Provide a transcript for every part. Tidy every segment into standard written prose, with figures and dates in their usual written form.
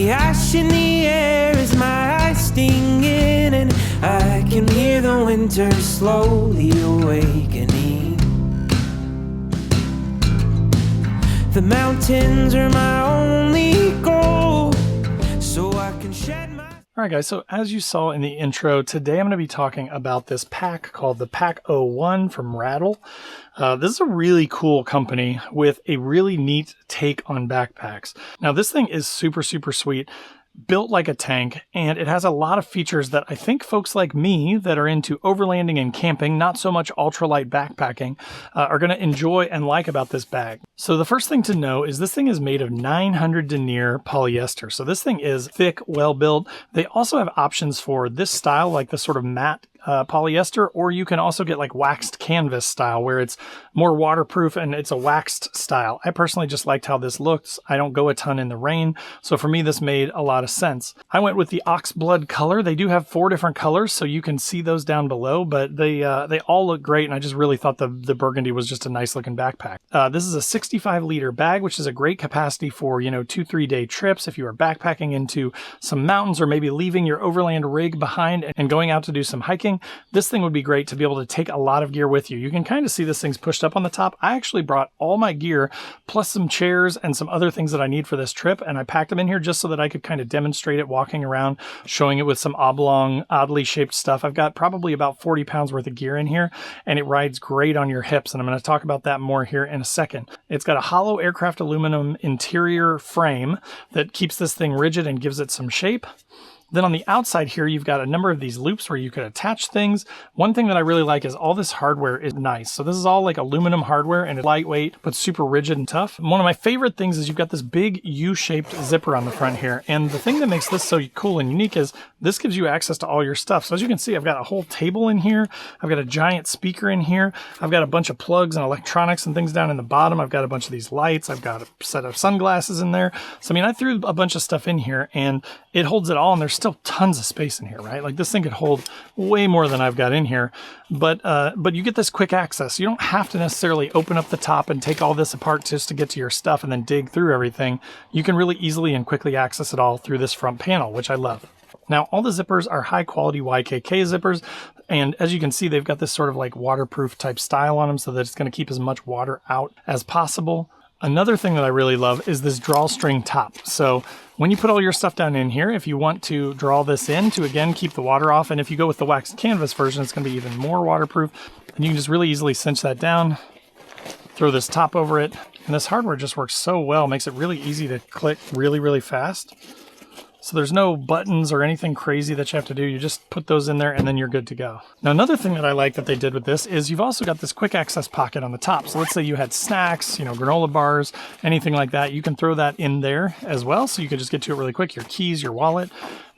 The ash in the air is my eyes stinging, and I can hear the winter slowly awakening. The mountains are my only goal, so I can shed my... Alright guys, so as you saw in the intro, today I'm going to be talking about this pack called the PACK01 from RADL. This is a really cool company with a really neat take on backpacks. Now this thing is super sweet, built like a tank, and it has a lot of features that I think folks like me that are into overlanding and camping, not so much ultralight backpacking, are going to enjoy and like about this bag. So the first thing to know is this thing is made of 900 denier polyester. So this thing is thick, well built. They also have options for this style, like the sort of matte polyester, or you can also get like waxed canvas style where it's more waterproof and it's a waxed style. I personally just liked how this looks. I don't go a ton in the rain, so for me this made a lot of sense. I went with the oxblood color. They do have 4 different colors, so you can see those down below, but they all look great, and I just really thought the burgundy was just a nice looking backpack. This is a 65-liter bag, which is a great capacity for 2-3 day trips if you are backpacking into some mountains or maybe leaving your overland rig behind and going out to do some hiking. This thing would be great to be able to take a lot of gear with you. You can kind of see this thing's pushed up on the top. I actually brought all my gear plus some chairs and some other things that I need for this trip, and I packed them in here just so that I could kind of demonstrate it walking around, showing it with some oblong, oddly shaped stuff. I've got probably about 40 pounds worth of gear in here, and it rides great on your hips, and I'm going to talk about that more here in a second. It's got a hollow aircraft aluminum interior frame that keeps this thing rigid and gives it some shape. Then on the outside here, you've got a number of these loops where you could attach things. One thing that I really like is all this hardware is nice. So this is all like aluminum hardware, and it's lightweight, but super rigid and tough. And one of my favorite things is you've got this big U-shaped zipper on the front here. And the thing that makes this so cool and unique is this gives you access to all your stuff. So as you can see, I've got a whole table in here. I've got a giant speaker in here. I've got a bunch of plugs and electronics and things down in the bottom. I've got a bunch of these lights. I've got a set of sunglasses in there. So I mean, I threw a bunch of stuff in here, and it holds it all, and there's still tons of space in here, right? Like this thing could hold way more than I've got in here, but you get this quick access. You don't have to necessarily open up the top and take all this apart just to get to your stuff and then dig through everything. You can really easily and quickly access it all through this front panel, which I love. Now, all the zippers are high quality YKK zippers, and as you can see, they've got this sort of like waterproof type style on them so that it's going to keep as much water out as possible. Another thing that I really love is this drawstring top. So when you put all your stuff down in here, if you want to draw this in to, again, keep the water off, and if you go with the waxed canvas version, it's going to be even more waterproof, and you can just really easily cinch that down, throw this top over it, and this hardware just works so well, makes it really easy to click really fast. So there's no buttons or anything crazy that you have to do. You just put those in there and then you're good to go. Now, another thing that I like that they did with this is you've also got this quick access pocket on the top. So let's say you had snacks, granola bars, anything like that. You can throw that in there as well. So you could just get to it really quick. Your keys, your wallet,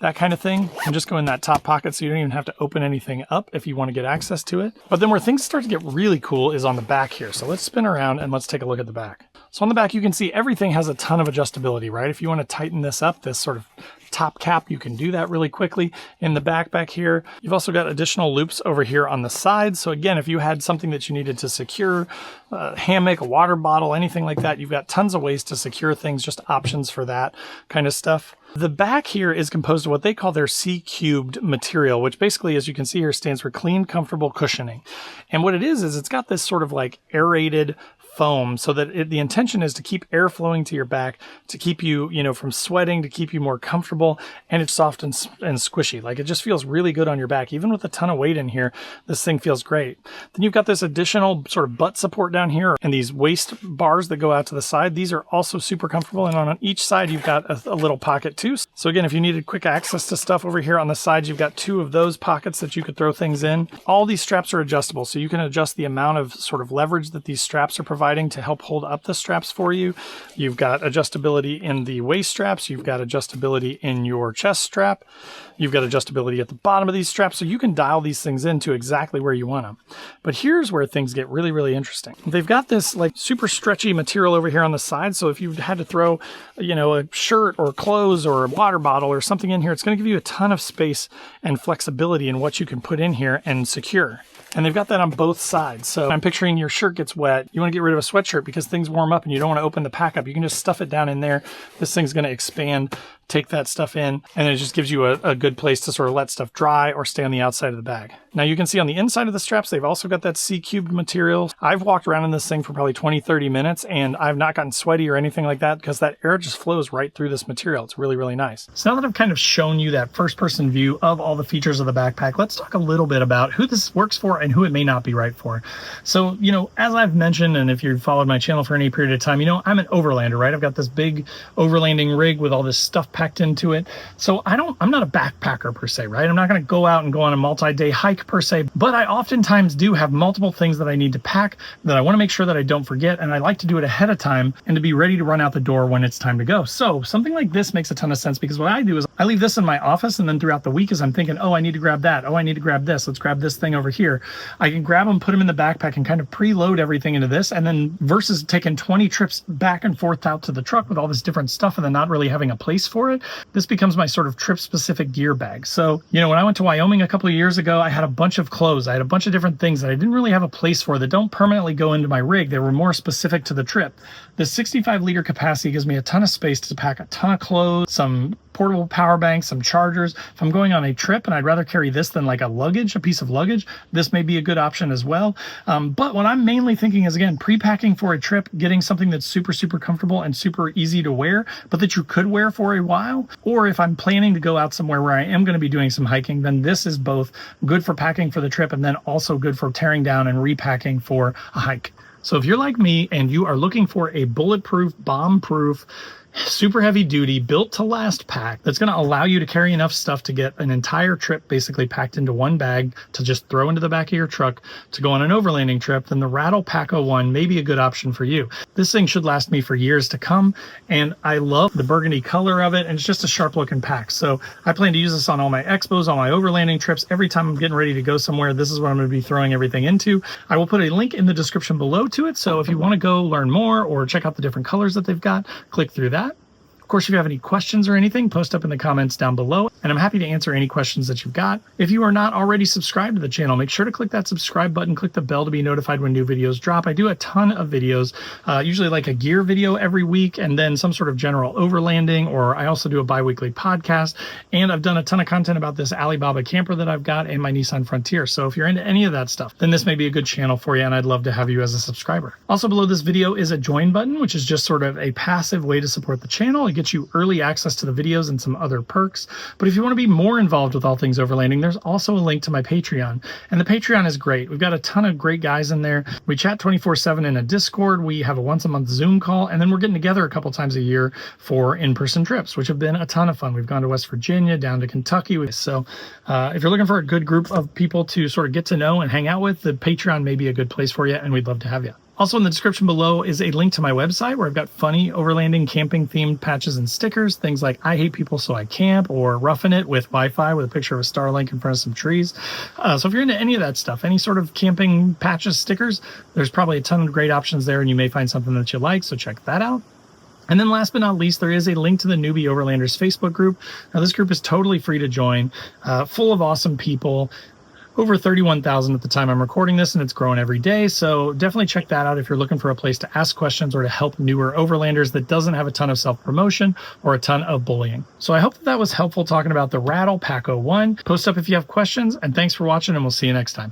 that kind of thing, and just go in that top pocket so you don't even have to open anything up if you want to get access to it. But then where things start to get really cool is on the back here. So let's spin around and let's take a look at the back. So on the back, you can see everything has a ton of adjustability, right? If you want to tighten this up, this sort of top cap, you can do that really quickly. In the back here, you've also got additional loops over here on the side. So again, if you had something that you needed to secure, a hammock, a water bottle, anything like that, you've got tons of ways to secure things, just options for that kind of stuff. The back here is composed of what they call their C-cubed material, which basically, as you can see here, stands for clean, comfortable cushioning. And what it is it's got this sort of like aerated foam so that the intention is to keep air flowing to your back, to keep you, from sweating, to keep you more comfortable, and it's soft and squishy. Like it just feels really good on your back. Even with a ton of weight in here, this thing feels great. Then you've got this additional sort of butt support down here and these waist bars that go out to the side. These are also super comfortable, and on each side you've got a little pocket too. So again, if you needed quick access to stuff over here on the sides, you've got 2 of those pockets that you could throw things in. All these straps are adjustable, so you can adjust the amount of sort of leverage that these straps are providing to help hold up the straps for you. You've got adjustability in the waist straps. You've got adjustability in your chest strap. You've got adjustability at the bottom of these straps, so you can dial these things into exactly where you want them. But here's where things get really interesting. They've got this like super stretchy material over here on the side, so if you had to throw, a shirt or clothes or a water bottle or something in here, it's going to give you a ton of space and flexibility in what you can put in here and secure. And they've got that on both sides. So I'm picturing your shirt gets wet. You want to get rid of a sweatshirt because things warm up and you don't want to open the pack up. You can just stuff it down in there. This thing's going to expand take that stuff in, and it just gives you a good place to sort of let stuff dry or stay on the outside of the bag. Now you can see on the inside of the straps, they've also got that C-cubed material. I've walked around in this thing for probably 20-30 minutes, and I've not gotten sweaty or anything like that because that air just flows right through this material. It's really, really nice. So now that I've kind of shown you that first-person view of all the features of the backpack, let's talk a little bit about who this works for and who it may not be right for. So, you know, as I've mentioned, and if you've followed my channel for any period of time, you know, I'm an overlander, right? I've got this big overlanding rig with all this stuff packed into it. So I'm not a backpacker per se, right? I'm not going to go out and go on a multi-day hike per se, but I oftentimes do have multiple things that I need to pack that I want to make sure that I don't forget. And I like to do it ahead of time and to be ready to run out the door when it's time to go. So something like this makes a ton of sense because what I do is I leave this in my office, and then throughout the week as I'm thinking, oh, I need to grab that. Oh, I need to grab this. Let's grab this thing over here. I can grab them, put them in the backpack, and kind of preload everything into this. And then versus taking 20 trips back and forth out to the truck with all this different stuff and then not really having a place for it, this becomes my sort of trip specific gear bag. So, you know, when I went to Wyoming a couple of years ago, I had a bunch of clothes. I had a bunch of different things that I didn't really have a place for that don't permanently go into my rig. They were more specific to the trip. The 65-liter capacity gives me a ton of space to pack a ton of clothes, some portable power banks, some chargers. If I'm going on a trip and I'd rather carry this than like a piece of luggage, this may be a good option as well. But what I'm mainly thinking is, again, pre-packing for a trip, getting something that's super, super comfortable and super easy to wear, but that you could wear for a while. Or if I'm planning to go out somewhere where I am going to be doing some hiking, then this is both good for packing for the trip and then also good for tearing down and repacking for a hike. So if you're like me and you are looking for a bulletproof, bomb-proof, super heavy duty, built to last pack that's going to allow you to carry enough stuff to get an entire trip basically packed into one bag to just throw into the back of your truck to go on an overlanding trip, then the RADL PACK01 may be a good option for you. This thing should last me for years to come, and I love the burgundy color of it, and it's just a sharp looking pack. So I plan to use this on all my expos, on my overlanding trips. Every time I'm getting ready to go somewhere, this is what I'm going to be throwing everything into. I will put a link in the description below to it, so if you want to go learn more or check out the different colors that they've got, click through that. Of course, if you have any questions or anything, post up in the comments down below, and I'm happy to answer any questions that you've got. If you are not already subscribed to the channel, make sure to click that subscribe button, click the bell to be notified when new videos drop. I do a ton of videos, usually like a gear video every week, and then some sort of general overlanding, or I also do a bi-weekly podcast, and I've done a ton of content about this Alibaba camper that I've got and my Nissan Frontier. So if you're into any of that stuff, then this may be a good channel for you, and I'd love to have you as a subscriber. Also below this video is a join button, which is just sort of a passive way to support the channel. It gets you early access to the videos and some other perks. But if you want to be more involved with all things overlanding, there's also a link to my Patreon. And the Patreon is great. We've got a ton of great guys in there. We chat 24/7 in a Discord. We have a once-a-month Zoom call, and then we're getting together a couple times a year for in-person trips, which have been a ton of fun. We've gone to West Virginia, down to Kentucky. So if you're looking for a good group of people to sort of get to know and hang out with, the Patreon may be a good place for you, and we'd love to have you. Also in the description below is a link to my website where I've got funny overlanding camping themed patches and stickers, things like I hate people so I camp, or roughing it with Wi-Fi with a picture of a Starlink in front of some trees. So if you're into any of that stuff, any sort of camping patches, stickers, there's probably a ton of great options there, and you may find something that you like, so check that out. And then last but not least, there is a link to the Newbie Overlanders Facebook group. Now this group is totally free to join, full of awesome people. Over 31,000 at the time I'm recording this, and it's growing every day. So definitely check that out if you're looking for a place to ask questions or to help newer overlanders that doesn't have a ton of self-promotion or a ton of bullying. So I hope that was helpful talking about the RADL PACK01. Post up if you have questions, and thanks for watching, and we'll see you next time.